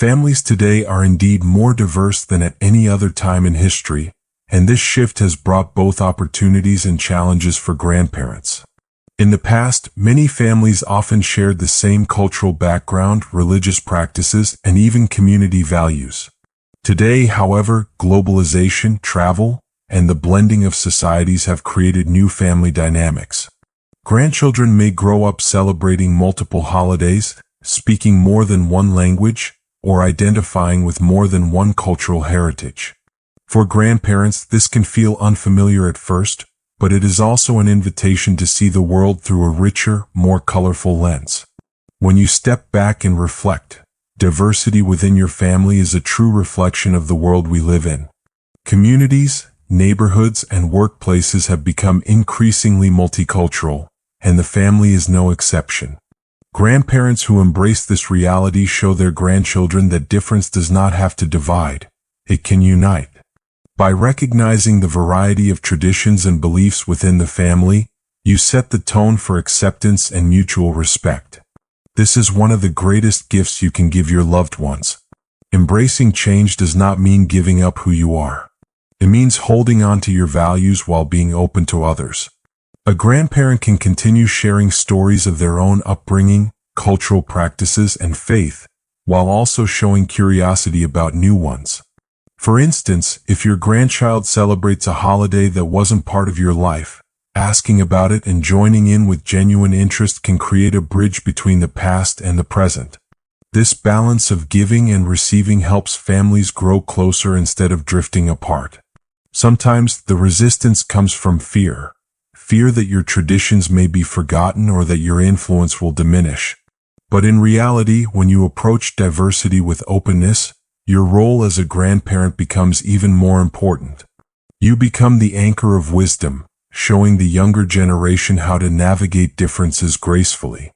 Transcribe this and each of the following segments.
Families today are indeed more diverse than at any other time in history, and this shift has brought both opportunities and challenges for grandparents. In the past, many families often shared the same cultural background, religious practices, and even community values. Today, however, globalization, travel, and the blending of societies have created new family dynamics. Grandchildren may grow up celebrating multiple holidays, speaking more than one language, or identifying with more than one cultural heritage. For grandparents, this can feel unfamiliar at first, but it is also an invitation to see the world through a richer, more colorful lens. When you step back and reflect, diversity within your family is a true reflection of the world we live in. Communities, neighborhoods, and workplaces have become increasingly multicultural, and the family is no exception. Grandparents who embrace this reality show their grandchildren that difference does not have to divide, it can unite. By recognizing the variety of traditions and beliefs within the family, you set the tone for acceptance and mutual respect. This is one of the greatest gifts you can give your loved ones. Embracing change does not mean giving up who you are. It means holding on to your values while being open to others. A grandparent can continue sharing stories of their own upbringing, cultural practices, and faith, while also showing curiosity about new ones. For instance, if your grandchild celebrates a holiday that wasn't part of your life, asking about it and joining in with genuine interest can create a bridge between the past and the present. This balance of giving and receiving helps families grow closer instead of drifting apart. Sometimes the resistance comes from fear that your traditions may be forgotten or that your influence will diminish. But in reality, when you approach diversity with openness, your role as a grandparent becomes even more important. You become the anchor of wisdom, showing the younger generation how to navigate differences gracefully.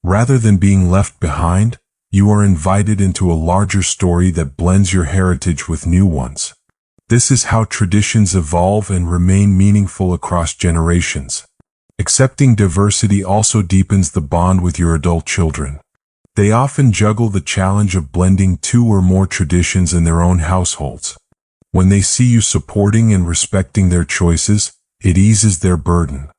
Rather than being left behind, you are invited into a larger story that blends your heritage with new ones. This is how traditions evolve and remain meaningful across generations. Accepting diversity also deepens the bond with your adult children. They often juggle the challenge of blending two or more traditions in their own households. When they see you supporting and respecting their choices, it eases their burden.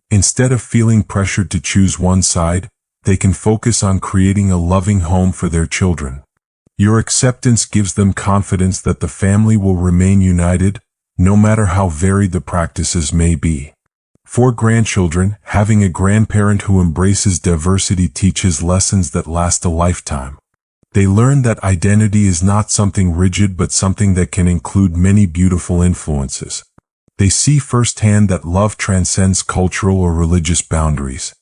Instead of feeling pressured to choose one side, they can focus on creating a loving home for their children. Your acceptance gives them confidence that the family will remain united, no matter how varied the practices may be. For grandchildren, having a grandparent who embraces diversity teaches lessons that last a lifetime. They learn that identity is not something rigid but something that can include many beautiful influences. They see firsthand that love transcends cultural or religious boundaries.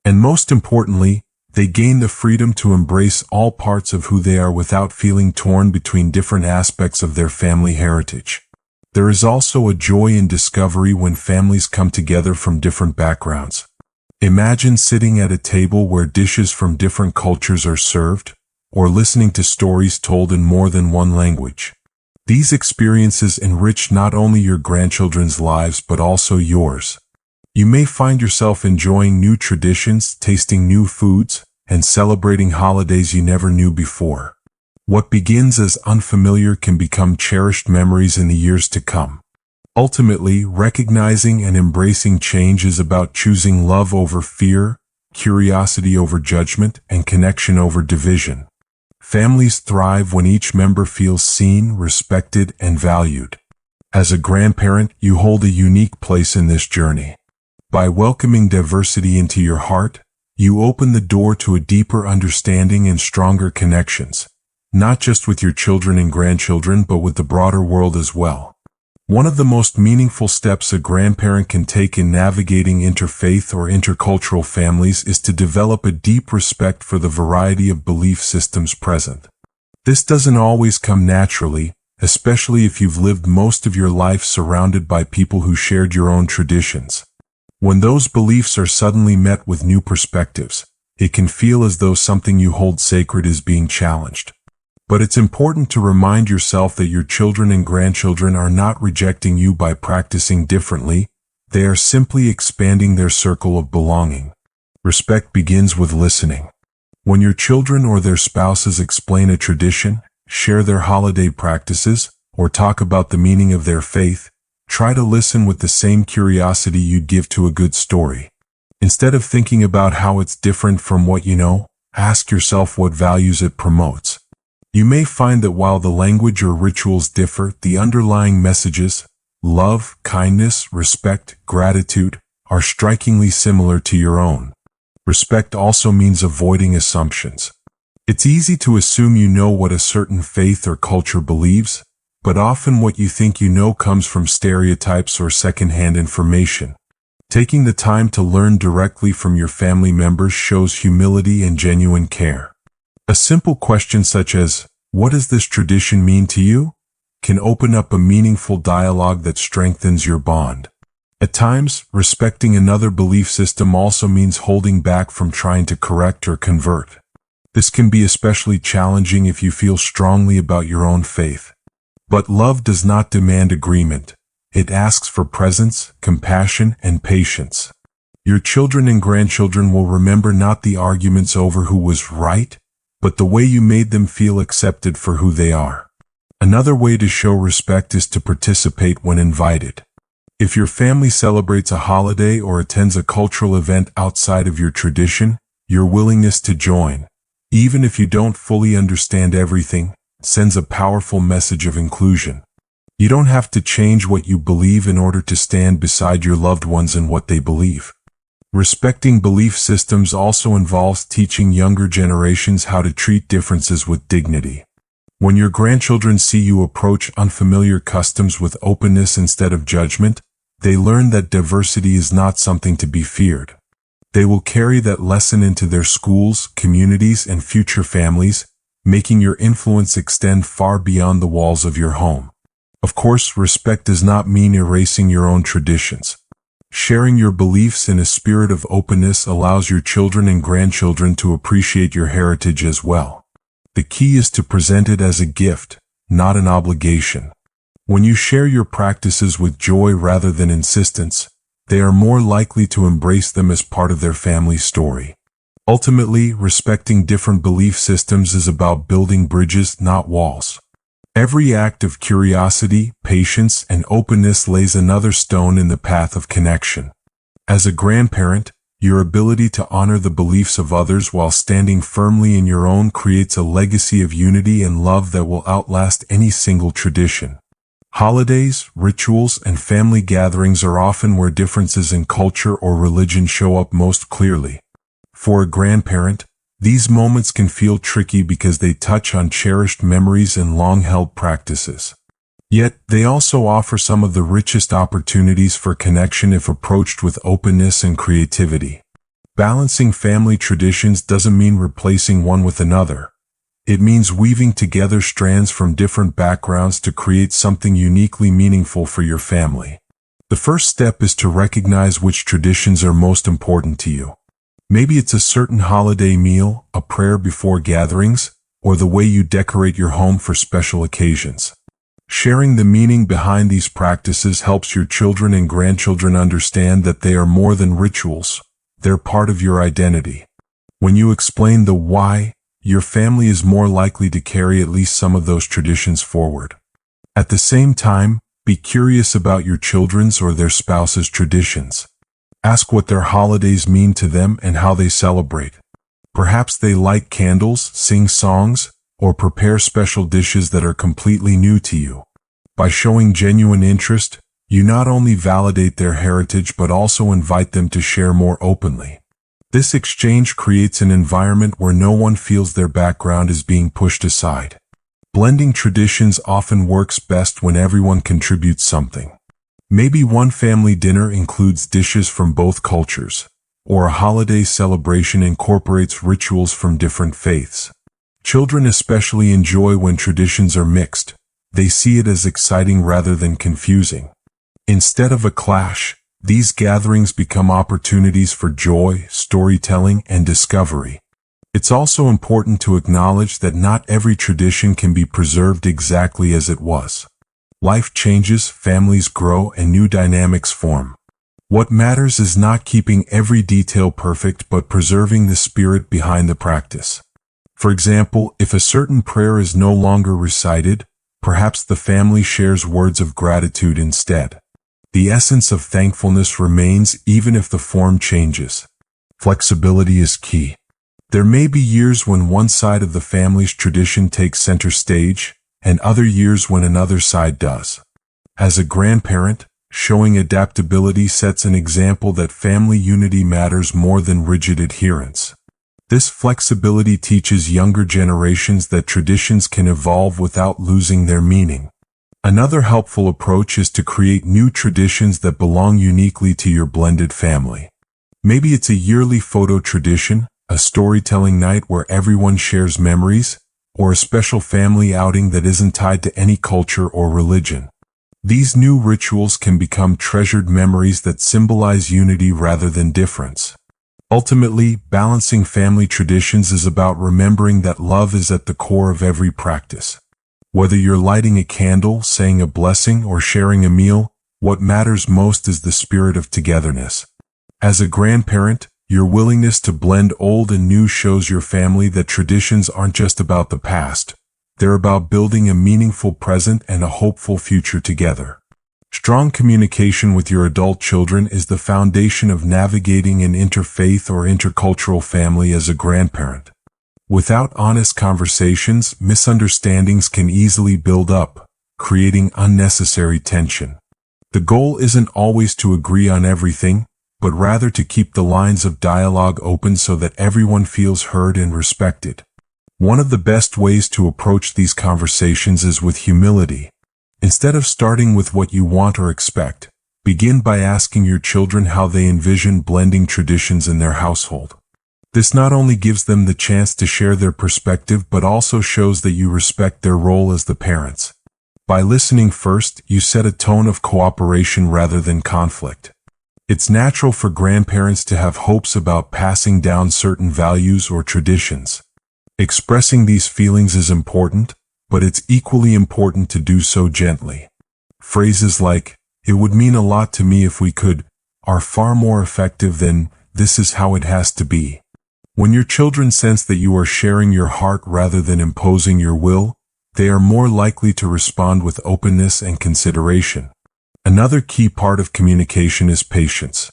And most importantly, they gain the freedom to embrace all parts of who they are without feeling torn between different aspects of their family heritage. There is also a joy in discovery when families come together from different backgrounds. Imagine sitting at a table where dishes from different cultures are served, or listening to stories told in more than one language. These experiences enrich not only your grandchildren's lives but also yours. You may find yourself enjoying new traditions, tasting new foods, and celebrating holidays you never knew before. What begins as unfamiliar can become cherished memories in the years to come. Ultimately, recognizing and embracing change is about choosing love over fear, curiosity over judgment, and connection over division. Families thrive when each member feels seen, respected, and valued. As a grandparent, you hold a unique place in this journey. By welcoming diversity into your heart, you open the door to a deeper understanding and stronger connections, not just with your children and grandchildren but with the broader world as well. One of the most meaningful steps a grandparent can take in navigating interfaith or intercultural families is to develop a deep respect for the variety of belief systems present. This doesn't always come naturally, especially if you've lived most of your life surrounded by people who shared your own traditions. When those beliefs are suddenly met with new perspectives, it can feel as though something you hold sacred is being challenged. But it's important to remind yourself that your children and grandchildren are not rejecting you by practicing differently, they are simply expanding their circle of belonging. Respect begins with listening. When your children or their spouses explain a tradition, share their holiday practices, or talk about the meaning of their faith, try to listen with the same curiosity you'd give to a good story. Instead of thinking about how it's different from what you know, ask yourself what values it promotes. You may find that while the language or rituals differ, the underlying messages, love, kindness, respect, gratitude, are strikingly similar to your own. Respect also means avoiding assumptions. It's easy to assume you know what a certain faith or culture believes, but often what you think you know comes from stereotypes or secondhand information. Taking the time to learn directly from your family members shows humility and genuine care. A simple question such as, "What does this tradition mean to you?" can open up a meaningful dialogue that strengthens your bond. At times, respecting another belief system also means holding back from trying to correct or convert. This can be especially challenging if you feel strongly about your own faith. But love does not demand agreement. It asks for presence, compassion, and patience. Your children and grandchildren will remember not the arguments over who was right, but the way you made them feel accepted for who they are. Another way to show respect is to participate when invited. If your family celebrates a holiday or attends a cultural event outside of your tradition, your willingness to join, even if you don't fully understand everything, sends a powerful message of inclusion. You don't have to change what you believe in order to stand beside your loved ones in what they believe. Respecting belief systems also involves teaching younger generations how to treat differences with dignity. When your grandchildren see you approach unfamiliar customs with openness instead of judgment, they learn that diversity is not something to be feared. They will carry that lesson into their schools, communities, and future families, making your influence extend far beyond the walls of your home. Of course, respect does not mean erasing your own traditions. Sharing your beliefs in a spirit of openness allows your children and grandchildren to appreciate your heritage as well. The key is to present it as a gift, not an obligation. When you share your practices with joy rather than insistence, they are more likely to embrace them as part of their family story. Ultimately, respecting different belief systems is about building bridges, not walls. Every act of curiosity, patience, and openness lays another stone in the path of connection. As a grandparent, your ability to honor the beliefs of others while standing firmly in your own creates a legacy of unity and love that will outlast any single tradition. Holidays, rituals, and family gatherings are often where differences in culture or religion show up most clearly. For a grandparent, these moments can feel tricky because they touch on cherished memories and long-held practices. Yet, they also offer some of the richest opportunities for connection if approached with openness and creativity. Balancing family traditions doesn't mean replacing one with another. It means weaving together strands from different backgrounds to create something uniquely meaningful for your family. The first step is to recognize which traditions are most important to you. Maybe it's a certain holiday meal, a prayer before gatherings, or the way you decorate your home for special occasions. Sharing the meaning behind these practices helps your children and grandchildren understand that they are more than rituals. They're part of your identity. When you explain the why, your family is more likely to carry at least some of those traditions forward. At the same time, be curious about your children's or their spouse's traditions. Ask what their holidays mean to them and how they celebrate. Perhaps they light candles, sing songs, or prepare special dishes that are completely new to you. By showing genuine interest, you not only validate their heritage but also invite them to share more openly. This exchange creates an environment where no one feels their background is being pushed aside. Blending traditions often works best when everyone contributes something. Maybe one family dinner includes dishes from both cultures, or a holiday celebration incorporates rituals from different faiths. Children especially enjoy when traditions are mixed. They see it as exciting rather than confusing. Instead of a clash, these gatherings become opportunities for joy, storytelling, and discovery. It's also important to acknowledge that not every tradition can be preserved exactly as it was. Life changes, families grow, and new dynamics form. What matters is not keeping every detail perfect but preserving the spirit behind the practice. For example, if a certain prayer is no longer recited, perhaps the family shares words of gratitude instead. The essence of thankfulness remains even if the form changes. Flexibility is key. There may be years when one side of the family's tradition takes center stage, and other years when another side does. As a grandparent, showing adaptability sets an example that family unity matters more than rigid adherence. This flexibility teaches younger generations that traditions can evolve without losing their meaning. Another helpful approach is to create new traditions that belong uniquely to your blended family. Maybe it's a yearly photo tradition, a storytelling night where everyone shares memories, or a special family outing that isn't tied to any culture or religion. These new rituals can become treasured memories that symbolize unity rather than difference. Ultimately, balancing family traditions is about remembering that love is at the core of every practice. Whether you're lighting a candle, saying a blessing, or sharing a meal, what matters most is the spirit of togetherness. As a grandparent, your willingness to blend old and new shows your family that traditions aren't just about the past. They're about building a meaningful present and a hopeful future together. Strong communication with your adult children is the foundation of navigating an interfaith or intercultural family as a grandparent. Without honest conversations, misunderstandings can easily build up, creating unnecessary tension. The goal isn't always to agree on everything, but rather to keep the lines of dialogue open so that everyone feels heard and respected. One of the best ways to approach these conversations is with humility. Instead of starting with what you want or expect, begin by asking your children how they envision blending traditions in their household. This not only gives them the chance to share their perspective but also shows that you respect their role as the parents. By listening first, you set a tone of cooperation rather than conflict. It's natural for grandparents to have hopes about passing down certain values or traditions. Expressing these feelings is important, but it's equally important to do so gently. Phrases like, "It would mean a lot to me if we could," are far more effective than, "This is how it has to be." When your children sense that you are sharing your heart rather than imposing your will, they are more likely to respond with openness and consideration. Another key part of communication is patience.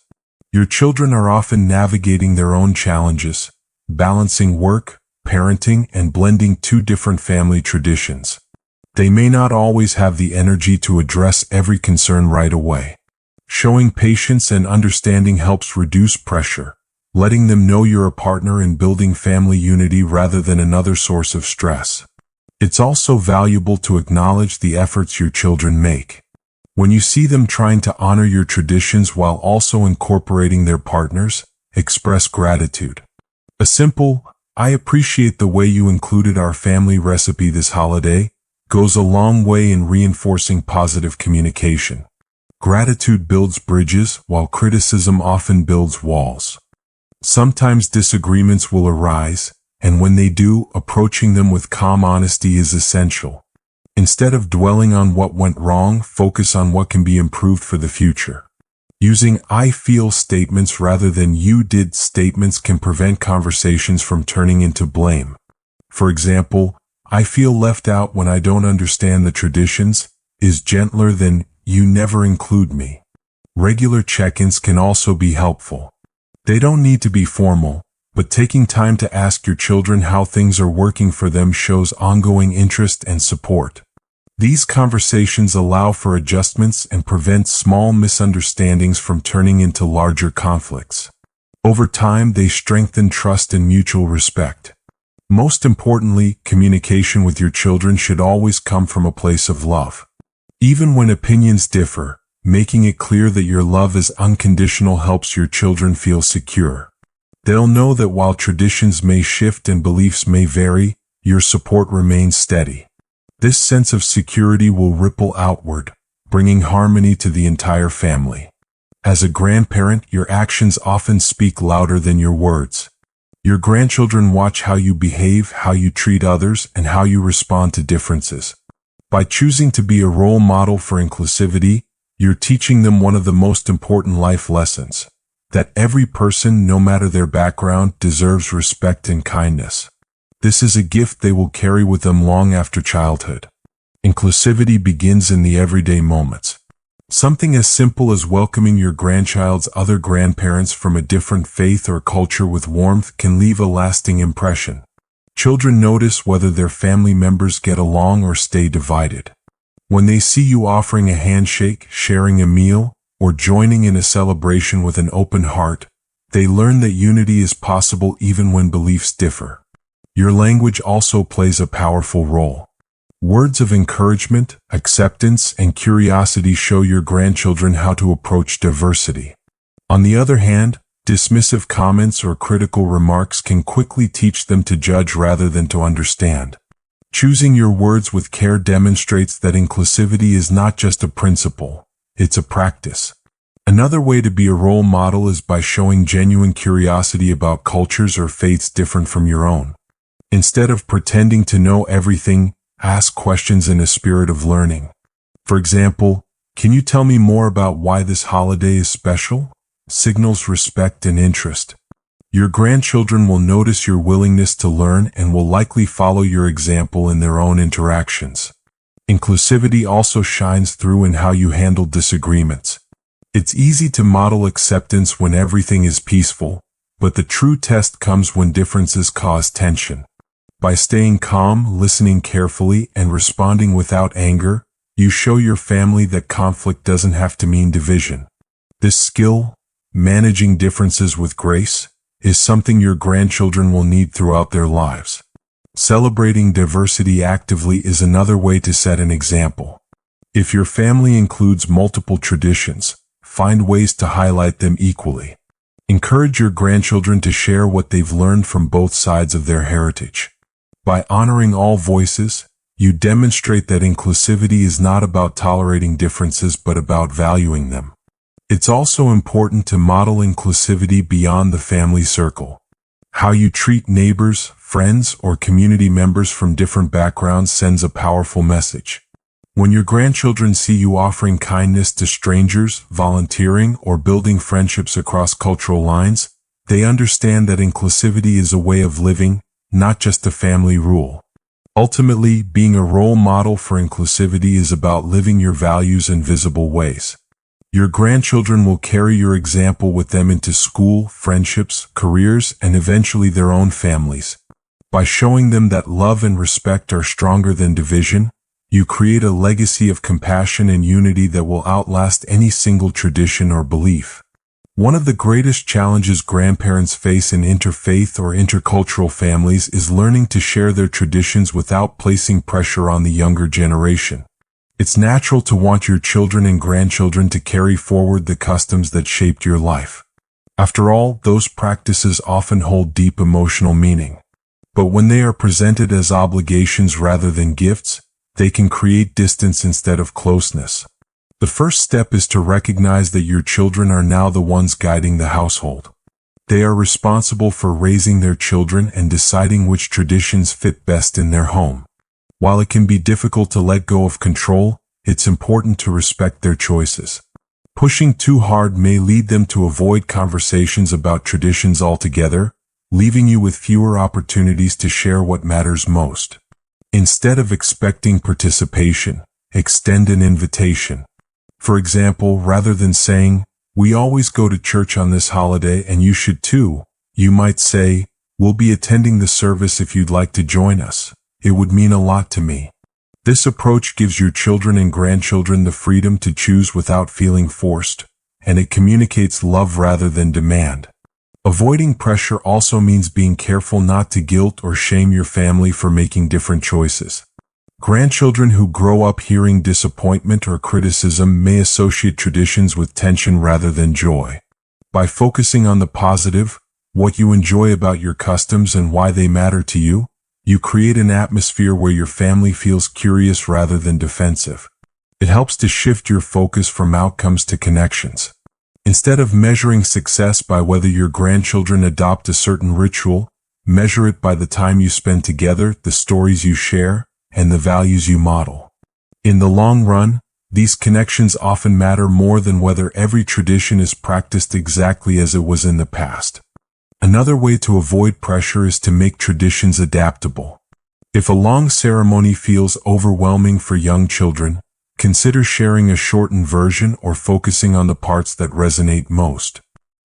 Your children are often navigating their own challenges, balancing work, parenting, and blending two different family traditions. They may not always have the energy to address every concern right away. Showing patience and understanding helps reduce pressure, letting them know you're a partner in building family unity rather than another source of stress. It's also valuable to acknowledge the efforts your children make. When you see them trying to honor your traditions while also incorporating their partners, express gratitude. A simple, "I appreciate the way you included our family recipe this holiday," goes a long way in reinforcing positive communication. Gratitude builds bridges, while criticism often builds walls. Sometimes disagreements will arise, and when they do, approaching them with calm honesty is essential. Instead of dwelling on what went wrong, focus on what can be improved for the future. Using "I feel" statements rather than "you did" statements can prevent conversations from turning into blame. For example, "I feel left out when I don't understand the traditions," is gentler than "you never include me." Regular check-ins can also be helpful. They don't need to be formal, but taking time to ask your children how things are working for them shows ongoing interest and support. These conversations allow for adjustments and prevent small misunderstandings from turning into larger conflicts. Over time, they strengthen trust and mutual respect. Most importantly, communication with your children should always come from a place of love. Even when opinions differ, making it clear that your love is unconditional helps your children feel secure. They'll know that while traditions may shift and beliefs may vary, your support remains steady. This sense of security will ripple outward, bringing harmony to the entire family. As a grandparent, your actions often speak louder than your words. Your grandchildren watch how you behave, how you treat others, and how you respond to differences. By choosing to be a role model for inclusivity, You're teaching them one of the most important life lessons, that every person, no matter their background, deserves respect and kindness. This is a gift they will carry with them long after childhood. Inclusivity begins in the everyday moments. Something as simple as welcoming your grandchild's other grandparents from a different faith or culture with warmth can leave a lasting impression. Children notice whether their family members get along or stay divided. When they see you offering a handshake, sharing a meal, or joining in a celebration with an open heart, they learn that unity is possible even when beliefs differ. Your language also plays a powerful role. Words of encouragement, acceptance, and curiosity show your grandchildren how to approach diversity. On the other hand, dismissive comments or critical remarks can quickly teach them to judge rather than to understand. Choosing your words with care demonstrates that inclusivity is not just a principle, it's a practice. Another way to be a role model is by showing genuine curiosity about cultures or faiths different from your own. Instead of pretending to know everything, ask questions in a spirit of learning. For example, can you tell me more about why this holiday is special? Signals respect and interest. Your grandchildren will notice your willingness to learn and will likely follow your example in their own interactions. Inclusivity also shines through in how you handle disagreements. It's easy to model acceptance when everything is peaceful, but the true test comes when differences cause tension. By staying calm, listening carefully, and responding without anger, you show your family that conflict doesn't have to mean division. This skill, managing differences with grace, is something your grandchildren will need throughout their lives. Celebrating diversity actively is another way to set an example. If your family includes multiple traditions, find ways to highlight them equally. Encourage your grandchildren to share what they've learned from both sides of their heritage. By honoring all voices, you demonstrate that inclusivity is not about tolerating differences but about valuing them. It's also important to model inclusivity beyond the family circle. How you treat neighbors, friends, or community members from different backgrounds sends a powerful message. When your grandchildren see you offering kindness to strangers, volunteering, or building friendships across cultural lines, they understand that inclusivity is a way of living, not just a family rule. Ultimately, being a role model for inclusivity is about living your values in visible ways. Your grandchildren will carry your example with them into school, friendships, careers, and eventually their own families. By showing them that love and respect are stronger than division, you create a legacy of compassion and unity that will outlast any single tradition or belief. One of the greatest challenges grandparents face in interfaith or intercultural families is learning to share their traditions without placing pressure on the younger generation. It's natural to want your children and grandchildren to carry forward the customs that shaped your life. After all, those practices often hold deep emotional meaning. But when they are presented as obligations rather than gifts, they can create distance instead of closeness. The first step is to recognize that your children are now the ones guiding the household. They are responsible for raising their children and deciding which traditions fit best in their home. While it can be difficult to let go of control, it's important to respect their choices. Pushing too hard may lead them to avoid conversations about traditions altogether, leaving you with fewer opportunities to share what matters most. Instead of expecting participation, extend an invitation. For example, rather than saying, "We always go to church on this holiday and you should too," you might say, "We'll be attending the service if you'd like to join us. It would mean a lot to me." This approach gives your children and grandchildren the freedom to choose without feeling forced, and it communicates love rather than demand. Avoiding pressure also means being careful not to guilt or shame your family for making different choices. Grandchildren who grow up hearing disappointment or criticism may associate traditions with tension rather than joy. By focusing on the positive, what you enjoy about your customs and why they matter to you, you create an atmosphere where your family feels curious rather than defensive. It helps to shift your focus from outcomes to connections. Instead of measuring success by whether your grandchildren adopt a certain ritual, measure it by the time you spend together, the stories you share, and the values you model. In the long run, These connections often matter more than whether every tradition is practiced exactly as it was in the past. Another way to avoid pressure is to make traditions adaptable. If a long ceremony feels overwhelming for young children, consider sharing a shortened version or focusing on the parts that resonate most.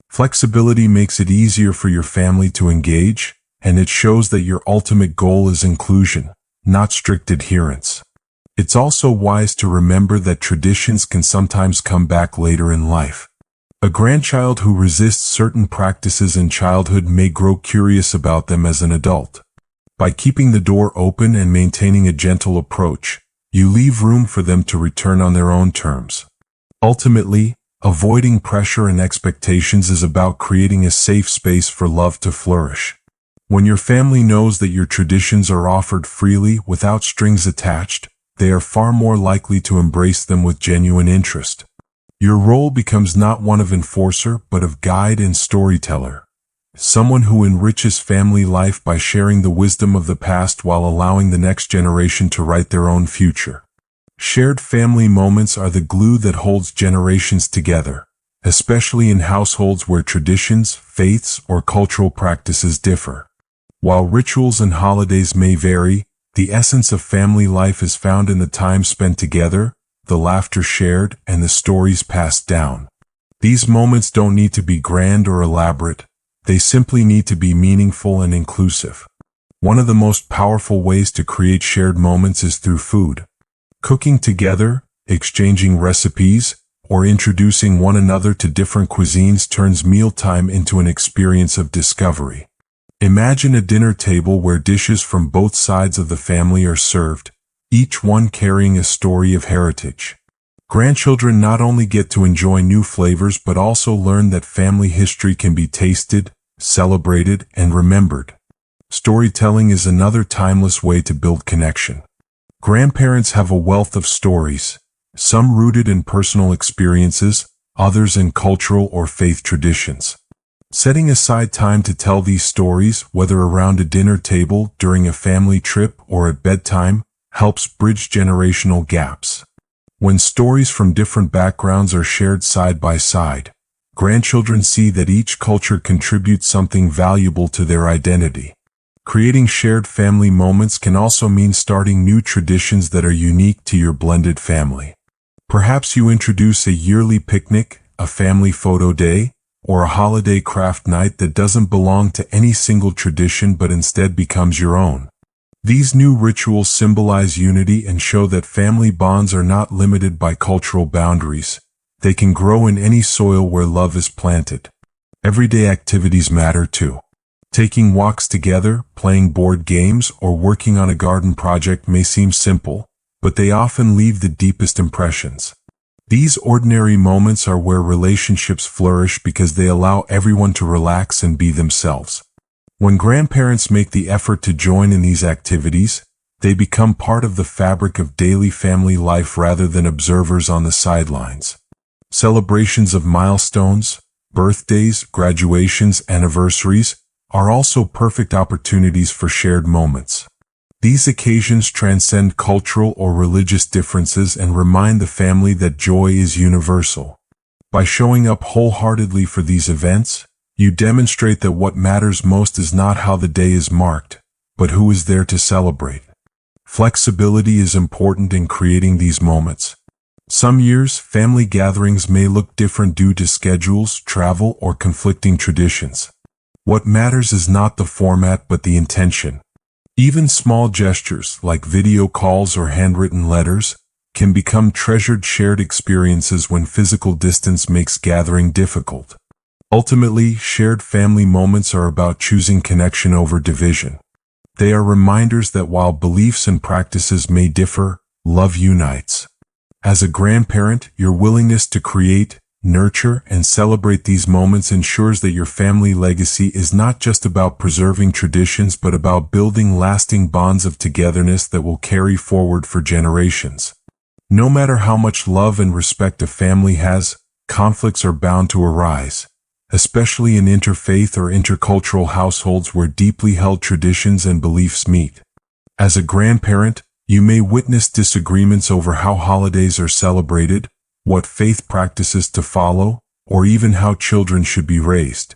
Flexibility makes it easier for your family to engage, and it shows that your ultimate goal is inclusion, not strict adherence. It's also wise to remember that traditions can sometimes come back later in life. A grandchild who resists certain practices in childhood may grow curious about them as an adult. By keeping the door open and maintaining a gentle approach, you leave room for them to return on their own terms. Ultimately, avoiding pressure and expectations is about creating a safe space for love to flourish. When your family knows that your traditions are offered freely without strings attached, they are far more likely to embrace them with genuine interest. Your role becomes not one of enforcer but of guide and storyteller, someone who enriches family life by sharing the wisdom of the past while allowing the next generation to write their own future. Shared family moments are the glue that holds generations together, especially in households where traditions, faiths, or cultural practices differ. While rituals and holidays may vary, the essence of family life is found in the time spent together, the laughter shared, and the stories passed down. These moments don't need to be grand or elaborate. They simply need to be meaningful and inclusive. One of the most powerful ways to create shared moments is through food. Cooking together, exchanging recipes, or introducing one another to different cuisines turns mealtime into an experience of discovery. Imagine a dinner table where dishes from both sides of the family are served, each one carrying a story of heritage. Grandchildren not only get to enjoy new flavors but also learn that family history can be tasted, celebrated, and remembered. Storytelling is another timeless way to build connection. Grandparents have a wealth of stories, some rooted in personal experiences, others in cultural or faith traditions. Setting aside time to tell these stories, whether around a dinner table, during a family trip, or at bedtime, helps bridge generational gaps. When stories from different backgrounds are shared side by side, grandchildren see that each culture contributes something valuable to their identity. Creating shared family moments can also mean starting new traditions that are unique to your blended family. Perhaps you introduce a yearly picnic, a family photo day, or a holiday craft night that doesn't belong to any single tradition but instead becomes your own. These new rituals symbolize unity and show that family bonds are not limited by cultural boundaries. They can grow in any soil where love is planted. Everyday activities matter too. Taking walks together, playing board games, or working on a garden project may seem simple, but they often leave the deepest impressions. These ordinary moments are where relationships flourish because they allow everyone to relax and be themselves. When grandparents make the effort to join in these activities, they become part of the fabric of daily family life rather than observers on the sidelines. Celebrations of milestones, birthdays, graduations, anniversaries are also perfect opportunities for shared moments. These occasions transcend cultural or religious differences and remind the family that joy is universal. By showing up wholeheartedly for these events, you demonstrate that what matters most is not how the day is marked, but who is there to celebrate. Flexibility is important in creating these moments. Some years, family gatherings may look different due to schedules, travel, or conflicting traditions. What matters is not the format but the intention. Even small gestures, like video calls or handwritten letters, can become treasured shared experiences when physical distance makes gathering difficult. Ultimately, shared family moments are about choosing connection over division. They are reminders that while beliefs and practices may differ, love unites. As a grandparent, your willingness to create, nurture, and celebrate these moments ensures that your family legacy is not just about preserving traditions but about building lasting bonds of togetherness that will carry forward for generations. No matter how much love and respect a family has, conflicts are bound to arise, especially in interfaith or intercultural households where deeply held traditions and beliefs meet. As a grandparent, You may witness disagreements over how holidays are celebrated, what faith practices to follow, or even how children should be raised.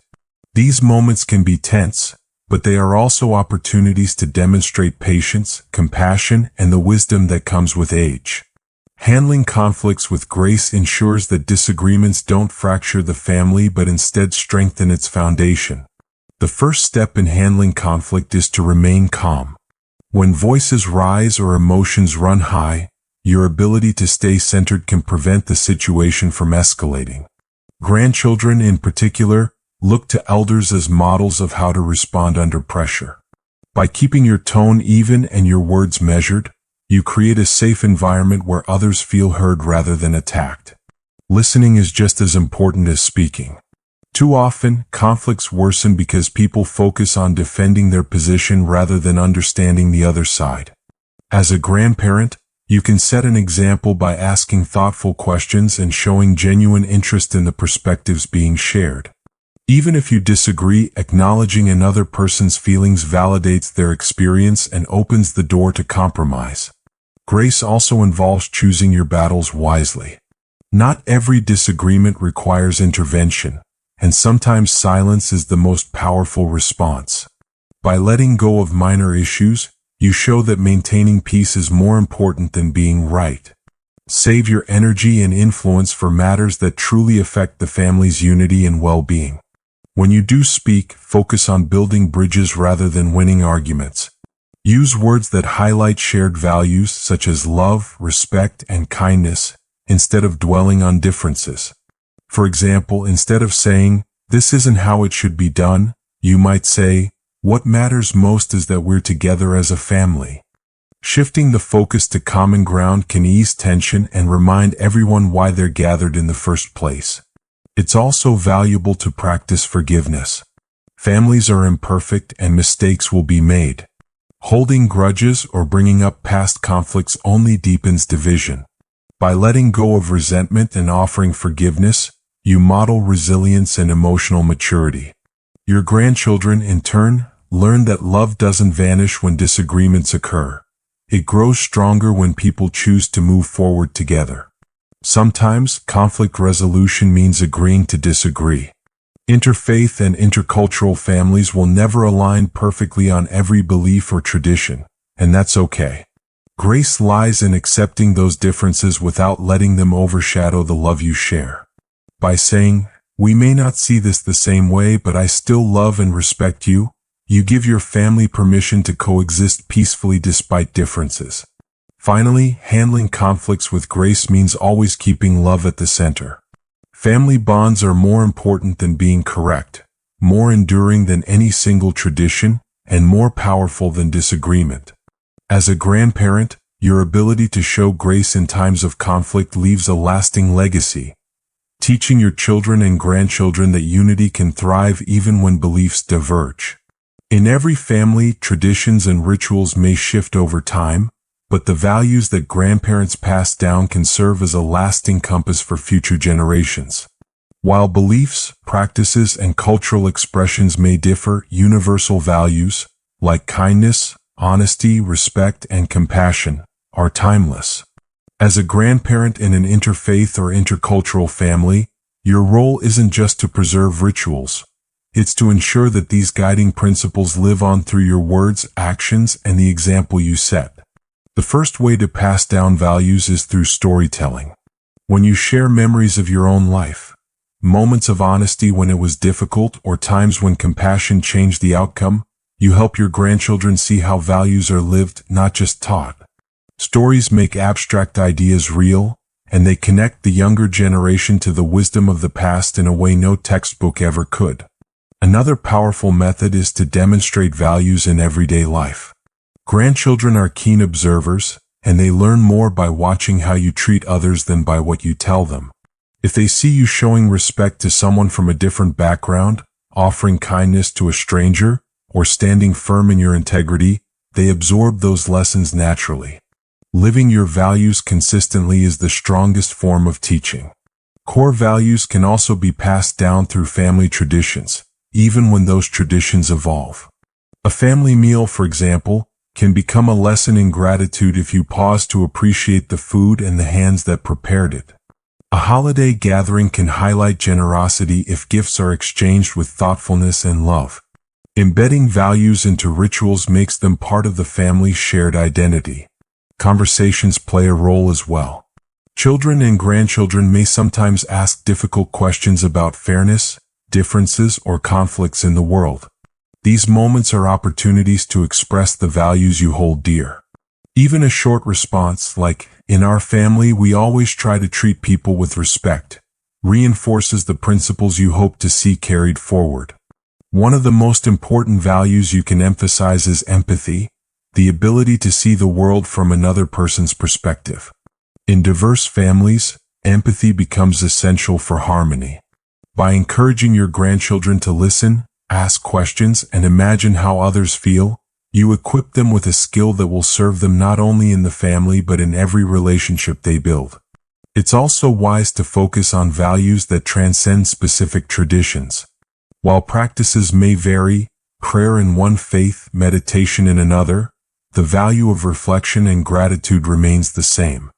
These moments can be tense, but they are also opportunities to demonstrate patience, compassion, and the wisdom that comes with age. Handling conflicts with grace ensures that disagreements don't fracture the family but instead strengthen its foundation. The first step in handling conflict is to remain calm. When voices rise or emotions run high, your ability to stay centered can prevent the situation from escalating. Grandchildren, in particular, look to elders as models of how to respond under pressure. By keeping your tone even and your words measured, you create a safe environment where others feel heard rather than attacked. Listening is just as important as speaking. Too often, conflicts worsen because people focus on defending their position rather than understanding the other side. As a grandparent, you can set an example by asking thoughtful questions and showing genuine interest in the perspectives being shared. Even if you disagree, acknowledging another person's feelings validates their experience and opens the door to compromise. Grace also involves choosing your battles wisely. Not every disagreement requires intervention, and sometimes silence is the most powerful response. By letting go of minor issues, you show that maintaining peace is more important than being right. Save your energy and influence for matters that truly affect the family's unity and well-being. When you do speak, focus on building bridges rather than winning arguments. Use words that highlight shared values such as love, respect, and kindness, instead of dwelling on differences. For example, instead of saying, "This isn't how it should be done," you might say, "What matters most is that we're together as a family." Shifting the focus to common ground can ease tension and remind everyone why they're gathered in the first place. It's also valuable to practice forgiveness. Families are imperfect and mistakes will be made. Holding grudges or bringing up past conflicts only deepens division. By letting go of resentment and offering forgiveness, you model resilience and emotional maturity. Your grandchildren, in turn, learn that love doesn't vanish when disagreements occur. It grows stronger when people choose to move forward together. Sometimes, conflict resolution means agreeing to disagree. Interfaith and intercultural families will never align perfectly on every belief or tradition, and that's okay. Grace lies in accepting those differences without letting them overshadow the love you share. By saying, "We may not see this the same way, but I still love and respect you," you give your family permission to coexist peacefully despite differences. Finally, handling conflicts with grace means always keeping love at the center. Family bonds are more important than being correct, more enduring than any single tradition, and more powerful than disagreement. As a grandparent, your ability to show grace in times of conflict leaves a lasting legacy, teaching your children and grandchildren that unity can thrive even when beliefs diverge. In every family, traditions and rituals may shift over time, but the values that grandparents pass down can serve as a lasting compass for future generations. While beliefs, practices, and cultural expressions may differ, universal values, like kindness, honesty, respect, and compassion, are timeless. As a grandparent in an interfaith or intercultural family, your role isn't just to preserve rituals. It's to ensure that these guiding principles live on through your words, actions, and the example you set. The first way to pass down values is through storytelling. When you share memories of your own life, moments of honesty when it was difficult, or times when compassion changed the outcome, you help your grandchildren see how values are lived, not just taught. Stories make abstract ideas real, and they connect the younger generation to the wisdom of the past in a way no textbook ever could. Another powerful method is to demonstrate values in everyday life. Grandchildren are keen observers, and they learn more by watching how you treat others than by what you tell them. If they see you showing respect to someone from a different background, offering kindness to a stranger, or standing firm in your integrity, they absorb those lessons naturally. Living your values consistently is the strongest form of teaching. Core values can also be passed down through family traditions, even when those traditions evolve. A family meal, for example, can become a lesson in gratitude if you pause to appreciate the food and the hands that prepared it. A holiday gathering can highlight generosity if gifts are exchanged with thoughtfulness and love. Embedding values into rituals makes them part of the family's shared identity. Conversations play a role as well. Children and grandchildren may sometimes ask difficult questions about fairness, differences, or conflicts in the world. These moments are opportunities to express the values you hold dear. Even a short response like, "In our family we always try to treat people with respect," reinforces the principles you hope to see carried forward. One of the most important values you can emphasize is empathy, the ability to see the world from another person's perspective. In diverse families, empathy becomes essential for harmony. By encouraging your grandchildren to listen, ask questions, and imagine how others feel, you equip them with a skill that will serve them not only in the family but in every relationship they build. It's also wise to focus on values that transcend specific traditions. While practices may vary, prayer in one faith, meditation in another, the value of reflection and gratitude remains the same.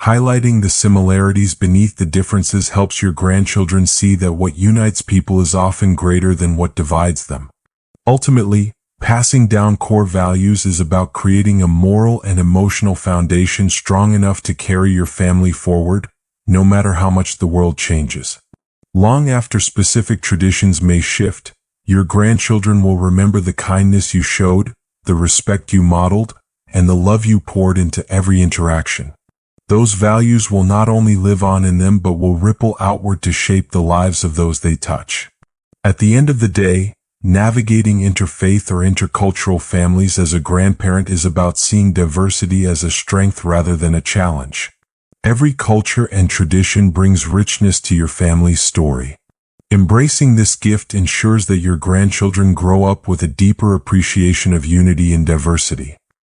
Highlighting the similarities beneath the differences helps your grandchildren see that what unites people is often greater than what divides them. Ultimately, passing down core values is about creating a moral and emotional foundation strong enough to carry your family forward, no matter how much the world changes. Long after specific traditions may shift, your grandchildren will remember the kindness you showed, the respect you modeled, and the love you poured into every interaction. Those values will not only live on in them but will ripple outward to shape the lives of those they touch. At the end of the day, navigating interfaith or intercultural families as a grandparent is about seeing diversity as a strength rather than a challenge. Every culture and tradition brings richness to your family's story. Embracing this gift ensures that your grandchildren grow up with a deeper appreciation of unity and diversity.